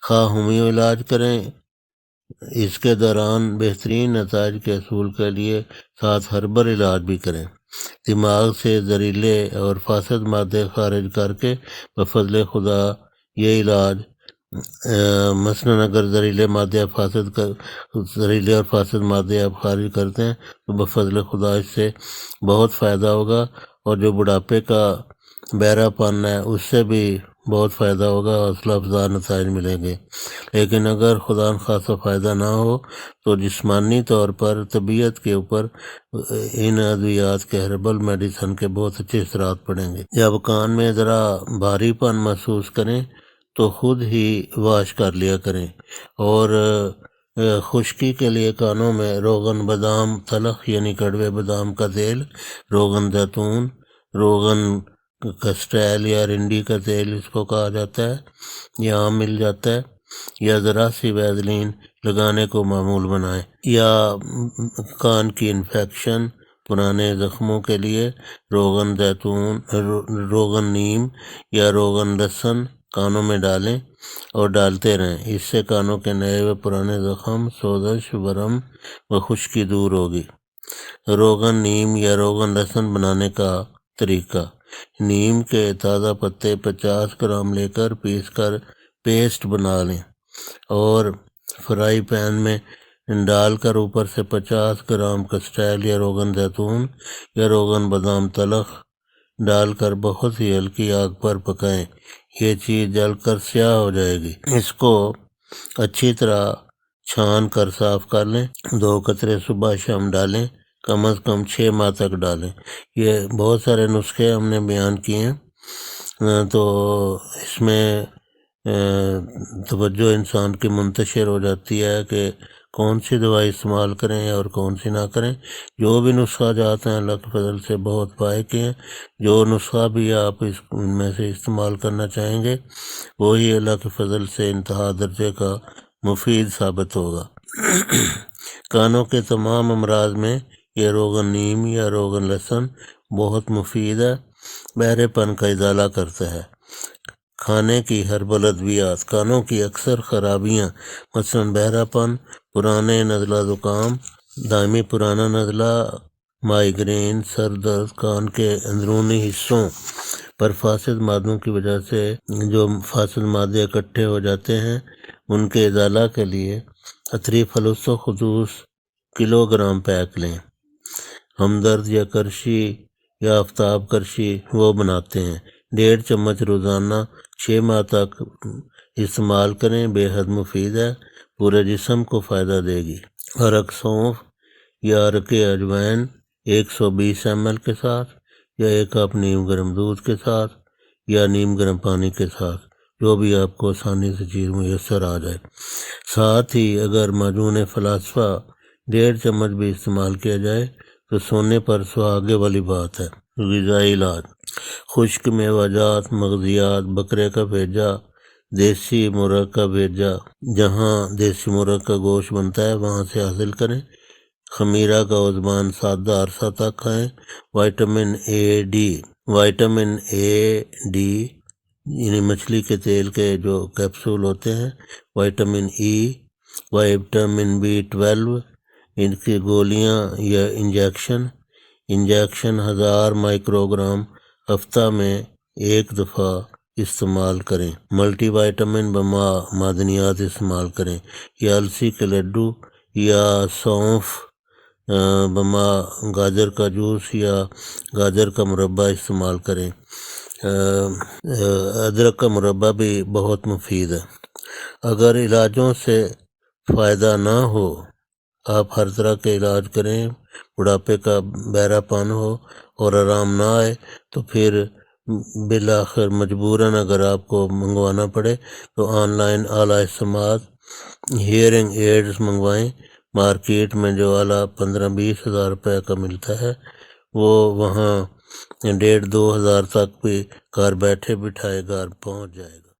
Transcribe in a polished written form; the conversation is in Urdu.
خواہ ہومیو علاج کریں، اس کے دوران بہترین نتائج کے حصول کے لیے ساتھ ہربل علاج بھی کریں۔ دماغ سے زہریلے اور فاسد مادے خارج کر کے بفضل خدا یہ علاج مثلاً اگر زہریلے اور فاسد مادے آپ خارج کرتے ہیں تو بفضل خدا اس سے بہت فائدہ ہوگا، اور جو بڑھاپے کا بہرا پن ہے اس سے بھی بہت فائدہ ہوگا، حوصلہ افزا نتائج ملیں گے۔ لیکن اگر خدا نخواستہ فائدہ نہ ہو تو جسمانی طور پر طبیعت کے اوپر ان ادویات کے ہربل میڈیسن کے بہت اچھے اثرات پڑیں گے۔ جب کان میں ذرا بھاری پن محسوس کریں تو خود ہی واش کر لیا کریں، اور خشکی کے لیے کانوں میں روغن بادام تلخ یعنی کڑوے بادام کا تیل، روغن زیتون، روغن کسٹیل یا رنڈی کا تیل اس کو کہا جاتا ہے، یا عام مل جاتا ہے، یا ذرا سی ویزلین لگانے کو معمول بنائیں۔ یا کان کی انفیکشن، پرانے زخموں کے لیے روغن زیتون، روغن نیم یا روغن لہسن کانوں میں ڈالیں اور ڈالتے رہیں، اس سے کانوں کے نئے و پرانے زخم، سوزش، ورم و خشکی دور ہوگی۔ روغن نیم یا روغن لہسن بنانے کا طریقہ: نیم کے تازہ پتے 50 گرام لے کر پیس کر پیسٹ بنا لیں، اور فرائی پین میں ڈال کر اوپر سے 50 گرام کسٹیل یا روغن زیتون یا روغن بادام تلخ ڈال کر بہت ہی ہلکی آگ پر پکائیں، یہ چیز جل کر سیاہ ہو جائے گی۔ اس کو اچھی طرح چھان کر صاف کر لیں، 2 قطرے صبح شام ڈالیں، کم از کم 6 ماہ تک ڈالیں۔ یہ بہت سارے نسخے ہم نے بیان کیے ہیں، تو اس میں توجہ انسان کی منتشر ہو جاتی ہے کہ کون سی دوائی استعمال کریں اور کون سی نہ کریں۔ جو بھی نسخہ جاتے ہیں اللہ کے فضل سے بہت بائق ہیں، جو نسخہ بھی آپ ان میں سے استعمال کرنا چاہیں گے وہی اللہ کے فضل سے انتہا درجے کا مفید ثابت ہوگا۔ کانوں کے تمام امراض میں یہ روغن نیم یا روغن لہسن بہت مفید ہے، بہرے پن کا ازالہ کرتا ہے۔ کھانے کی ہربل ادویات: کانوں کی اکثر خرابیاں مثلاً بہرا پن، پرانے نزلہ زکام، دائمی پرانا نزلہ، مائیگرین، سر درد، کان کے اندرونی حصوں پر فاسد مادوں کی وجہ سے جو فاسد مادے اکٹھے ہو جاتے ہیں ان کے ازالہ کے لیے عطری فلوس و خصوص کلو گرام پیک لیں۔ ہمدرد یا کرشی یا آفتاب کرشی وہ بناتے ہیں، 1.5 چمچ روزانہ 6 ماہ تک استعمال کریں، بے حد مفید ہے، پورے جسم کو فائدہ دے گی۔ عرق سونف یا عرق اجوائن 120 ml کے ساتھ، یا 1 کپ نیم گرم دودھ کے ساتھ، یا نیم گرم پانی کے ساتھ، جو بھی آپ کو آسانی سے چیز میسر آ جائے۔ ساتھ ہی اگر معجون فلاسفہ 1.5 چمچ بھی استعمال کیا جائے تو سونے پر سہاگے والی بات ہے۔ غذائی علاج: خشک میوہ جات، مغزیات، بکرے کا بھیجا، دیسی مرغ کا بھیجا، جہاں دیسی مرغ کا گوشت بنتا ہے وہاں سے حاصل کریں۔ خمیرہ کا عضوان سادہ عرصہ تک کھائیں۔ وائٹامن اے ڈی یعنی مچھلی کے تیل کے جو کیپسول ہوتے ہیں، وائٹامن ای، وائٹامن B12، ان کی گولیاں یا انجیکشن 1000 مائکرو گرام ہفتہ میں 1 دفعہ استعمال کریں۔ ملٹی وائٹامن معدنیات استعمال کریں، یا السی کے لڈو، یا سونف گاجر کا جوس یا گاجر کا مربع استعمال کریں۔ ادرک کا مربع بھی بہت مفید ہے۔ اگر علاجوں سے فائدہ نہ ہو، آپ ہر طرح کے علاج کریں، بڑھاپے کا بہرا پن ہو اور آرام نہ آئے تو پھر بالآخر مجبوراً اگر آپ کو منگوانا پڑے تو آن لائن اعلیٰ سماعت ہیئرنگ ایڈز منگوائیں۔ مارکیٹ میں جو اعلیٰ 15-20 ہزار روپے کا ملتا ہے وہ وہاں 1500-2000 تک بھی گھر بیٹھے بٹھائے گھر پہنچ جائے گا۔